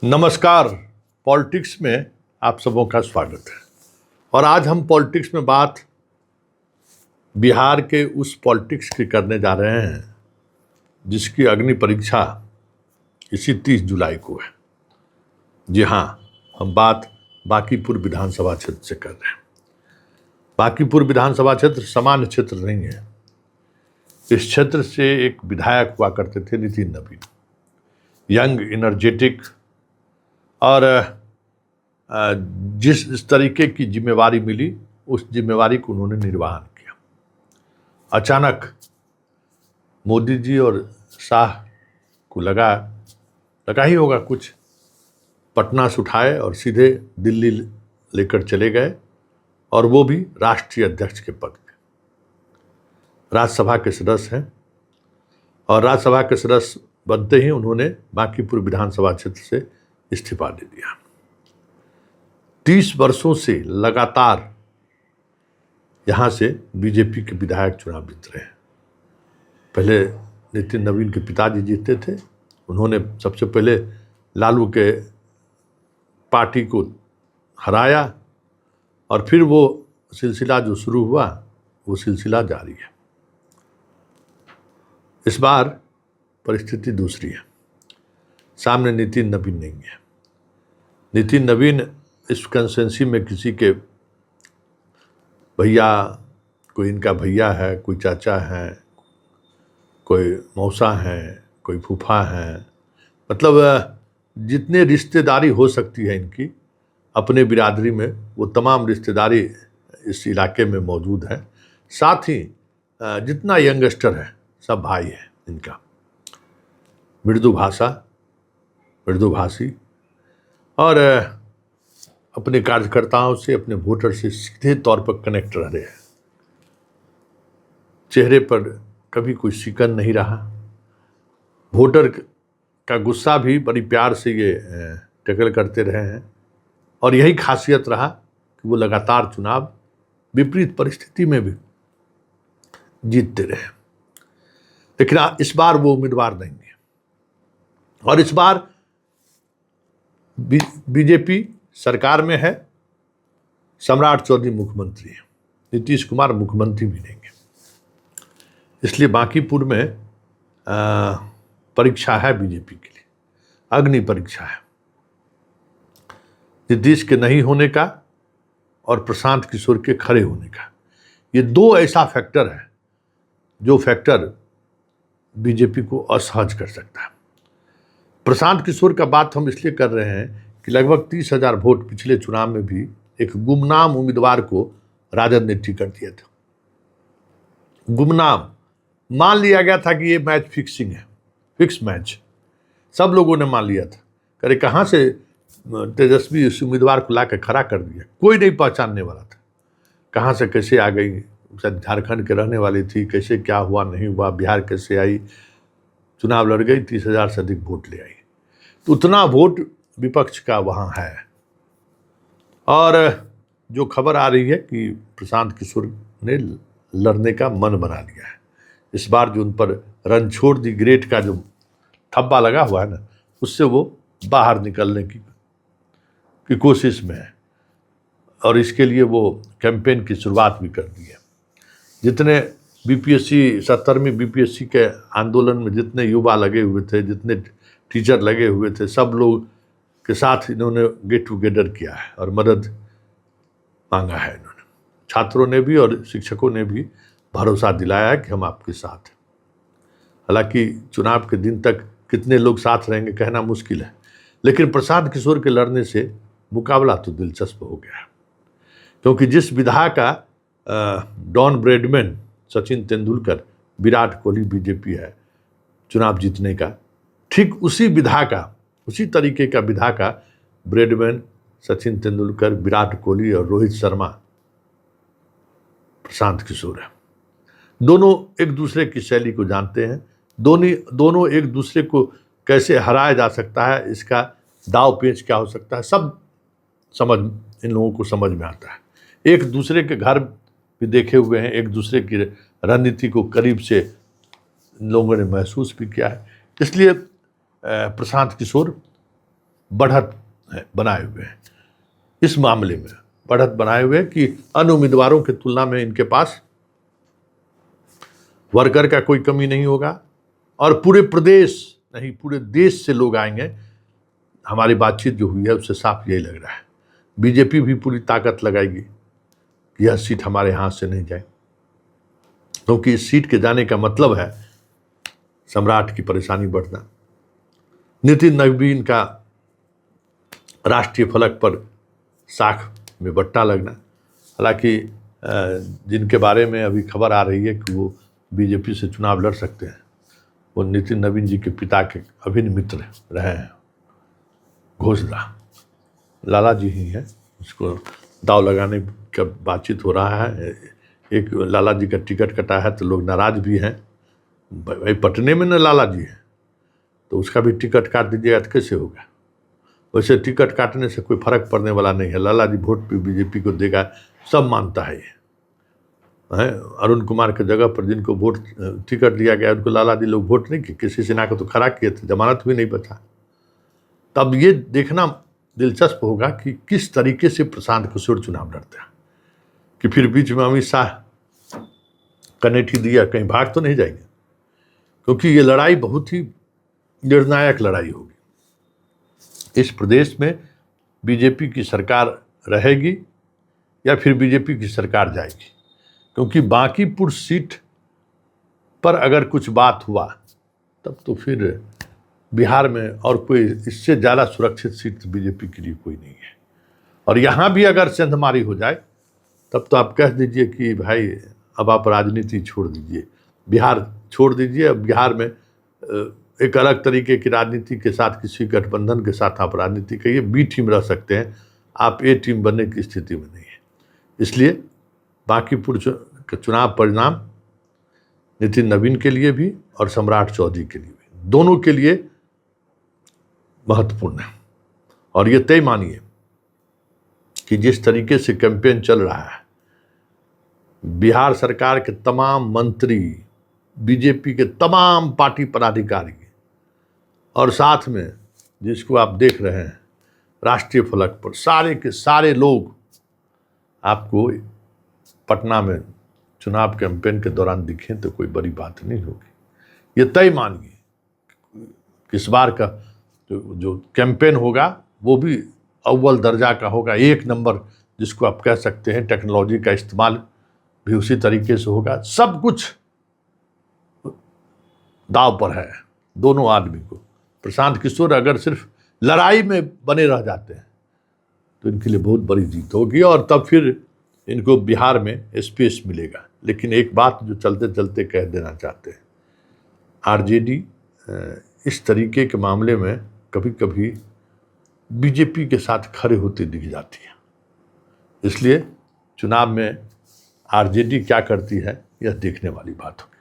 नमस्कार। पॉलिटिक्स में आप सबों का स्वागत है। और आज हम पॉलिटिक्स में बात बिहार के उस पॉलिटिक्स की करने जा रहे हैं जिसकी अग्नि परीक्षा इसी 30 जुलाई को है। जी हाँ, हम बात बांकीपुर विधानसभा क्षेत्र से कर रहे हैं। बांकीपुर विधानसभा क्षेत्र सामान्य क्षेत्र नहीं है। इस क्षेत्र से एक विधायक हुआ करते थे नितिन नवीन, यंग, एनर्जेटिक, और जिस तरीके की जिम्मेवारी मिली उस जिम्मेवारी को उन्होंने निर्वहन किया। अचानक मोदी जी और शाह को लगा ही होगा कुछ, पटना से उठाए और सीधे दिल्ली लेकर चले गए, और वो भी राष्ट्रीय अध्यक्ष के पद पे। राज्यसभा के सदस्य हैं और राज्यसभा के सदस्य बनते ही उन्होंने बांकीपुर विधानसभा क्षेत्र से इस्तीफा दे दिया। 30 वर्षों से लगातार यहां से बीजेपी के विधायक चुनाव जीत रहे हैं। पहले नितिन नवीन के पिताजी जीते थे, उन्होंने सबसे पहले लालू के पार्टी को हराया और फिर वो सिलसिला जो शुरू हुआ वो सिलसिला जारी है। इस बार परिस्थिति दूसरी है। सामने नितिन नवीन नहीं है। नितिन नवीन इस कंस्टिट्यूंसी में किसी के भैया, कोई इनका भैया है, कोई चाचा है, कोई मौसा है, कोई फूफा है, मतलब जितने रिश्तेदारी हो सकती है इनकी अपने बिरादरी में, वो तमाम रिश्तेदारी इस इलाके में मौजूद है। साथ ही जितना यंगस्टर है सब भाई है इनका। मृदुभाषी और अपने कार्यकर्ताओं से, अपने वोटर से सीधे तौर पर कनेक्ट रह रहे हैं। चेहरे पर कभी कोई शिकन नहीं रहा। वोटर का गुस्सा भी बड़ी प्यार से ये टैकल करते रहे हैं, और यही खासियत रहा कि वो लगातार चुनाव विपरीत परिस्थिति में भी जीतते रहे। लेकिन इस बार वो उम्मीदवार नहीं है, और इस बार बीजेपी सरकार में है। सम्राट चौधरी मुख्यमंत्री है, नीतीश कुमार मुख्यमंत्री भी नहीं है। इसलिए बांकीपुर में परीक्षा है बीजेपी के लिए, अग्नि परीक्षा है। नीतीश के नहीं होने का और प्रशांत किशोर के खड़े होने का, ये दो ऐसा फैक्टर है जो फैक्टर बीजेपी को असहज कर सकता है। प्रशांत किशोर का बात हम इसलिए कर रहे हैं कि लगभग 30,000 वोट पिछले चुनाव में भी एक गुमनाम उम्मीदवार को राजद ने टिकट दिया था। गुमनाम मान लिया गया था कि ये मैच फिक्सिंग है, फिक्स मैच, सब लोगों ने मान लिया था। अरे कहाँ से तेजस्वी इस उम्मीदवार को ला कर खड़ा कर दिया, कोई नहीं पहचानने वाला था। कहाँ से कैसे आ गई, शायद झारखंड के रहने वाली थी, कैसे क्या हुआ नहीं हुआ, बिहार कैसे आई, चुनाव लड़ गई, 30,000 से अधिक वोट ले आई। तो उतना वोट विपक्ष का वहाँ है। और जो खबर आ रही है कि प्रशांत किशोर ने लड़ने का मन बना लिया है। इस बार जो उन पर रणछोड़ दी ग्रेट का जो थप्पा लगा हुआ है ना, उससे वो बाहर निकलने की कोशिश में है, और इसके लिए वो कैंपेन की शुरुआत भी कर दी है। जितने बीपीएससी 70वीं बीपीएससी के आंदोलन में जितने युवा लगे हुए थे, जितने टीचर लगे हुए थे, सब लोग के साथ इन्होंने गेट टुगेदर किया है और मदद मांगा है इन्होंने। छात्रों ने भी और शिक्षकों ने भी भरोसा दिलाया है कि हम आपके साथ हैं। हालांकि चुनाव के दिन तक कितने लोग साथ रहेंगे कहना मुश्किल है, लेकिन प्रशांत किशोर के लड़ने से मुकाबला तो दिलचस्प हो गया है। क्योंकि जिस विधा का Don Bradman, Sachin Tendulkar, Virat Kohli BJP है चुनाव जीतने का, ठीक उसी विधा का, उसी तरीके का विधा का ब्रैडमैन, सचिन तेंदुलकर, विराट कोहली और रोहित शर्मा, प्रशांत किशोर है। दोनों एक दूसरे की शैली को जानते हैं। दोनों एक दूसरे को कैसे हराया जा सकता है, इसका दाव पेच क्या हो सकता है, सब समझ इन लोगों को समझ में आता है। एक दूसरे के घर भी देखे हुए हैं, एक दूसरे की रणनीति को करीब से लोगों ने महसूस भी किया है। इसलिए प्रशांत किशोर बढ़त है बनाए हुए हैं, इस मामले में बढ़त बनाए हुए कि अन्य उम्मीदवारों की तुलना में इनके पास वर्कर का कोई कमी नहीं होगा और पूरे प्रदेश नहीं पूरे देश से लोग आएंगे। हमारी बातचीत जो हुई है उससे साफ यही लग रहा है। बीजेपी भी पूरी ताकत लगाएगी कि यह सीट हमारे हाथ से नहीं जाए, क्योंकि इस सीट के जाने का मतलब है सम्राट की परेशानी बढ़ना, नितिन नवीन का राष्ट्रीय फलक पर साख में बट्टा लगना। हालांकि जिनके बारे में अभी खबर आ रही है कि वो बीजेपी से चुनाव लड़ सकते हैं, वो नितिन नवीन जी के पिता के अभिन्न मित्र रहे हैं घोषदा लाला जी ही हैं। उसको दाव लगाने का बातचीत हो रहा है। एक लाला जी का टिकट कटा है तो लोग नाराज भी हैं, भाई पटने में न लाला जी है तो उसका भी टिकट काट दीजिएगा तो कैसे होगा। वैसे टिकट काटने से कोई फर्क पड़ने वाला नहीं है। लाला जी वोट भी बीजेपी को देगा, सब मानता है ये है। अरुण कुमार के जगह पर जिनको वोट टिकट दिया गया उनको लाला जी लोग वोट नहीं किए, किसी सिन्हा को तो खड़ा किए थे, जमानत भी नहीं बचा। तब ये देखना दिलचस्प होगा कि किस तरीके से प्रशांत किशोर चुनाव लड़ते हैं, कि फिर बीच में अमित शाह कनेठी दिया कहीं भाग तो नहीं जाएंगे, क्योंकि ये लड़ाई बहुत ही निर्णायक लड़ाई होगी। इस प्रदेश में बीजेपी की सरकार रहेगी या फिर बीजेपी की सरकार जाएगी, क्योंकि बांकीपुर सीट पर अगर कुछ बात हुआ तब तो फिर बिहार में और कोई इससे ज़्यादा सुरक्षित सीट बीजेपी के लिए कोई नहीं है। और यहाँ भी अगर सेंधमारी हो जाए तब तो आप कह दीजिए कि भाई अब आप राजनीति छोड़ दीजिए, बिहार छोड़ दीजिए। अब बिहार में एक अलग तरीके की राजनीति के साथ, किसी गठबंधन के साथ आप राजनीति करिए, बी टीम रह सकते हैं, आप ए टीम बनने की स्थिति में नहीं है। इसलिए बांकीपुर का चुनाव परिणाम नितिन नवीन के लिए भी और सम्राट चौधरी के लिए भी, दोनों के लिए महत्वपूर्ण है। और ये तय मानिए कि जिस तरीके से कैंपेन चल रहा है, बिहार सरकार के तमाम मंत्री, बीजेपी के तमाम पार्टी पदाधिकारी और साथ में जिसको आप देख रहे हैं राष्ट्रीय फलक पर, सारे के सारे लोग आपको पटना में चुनाव कैंपेन के दौरान दिखें तो कोई बड़ी बात नहीं होगी। ये तय मानिए कि इस बार का जो कैंपेन होगा वो भी अव्वल दर्जा का होगा, एक नंबर जिसको आप कह सकते हैं। टेक्नोलॉजी का इस्तेमाल भी उसी तरीके से होगा। सब कुछ दाव पर है दोनों आदमी को। प्रशांत किशोर अगर सिर्फ लड़ाई में बने रह जाते हैं तो इनके लिए बहुत बड़ी जीत होगी और तब फिर इनको बिहार में स्पेस मिलेगा। लेकिन एक बात जो चलते चलते कह देना चाहते हैं, आरजेडी इस तरीके के मामले में कभी कभी बीजेपी के साथ खड़े होते दिख जाती है। इसलिए चुनाव में आरजेडी क्या करती है यह देखने वाली बात होगी।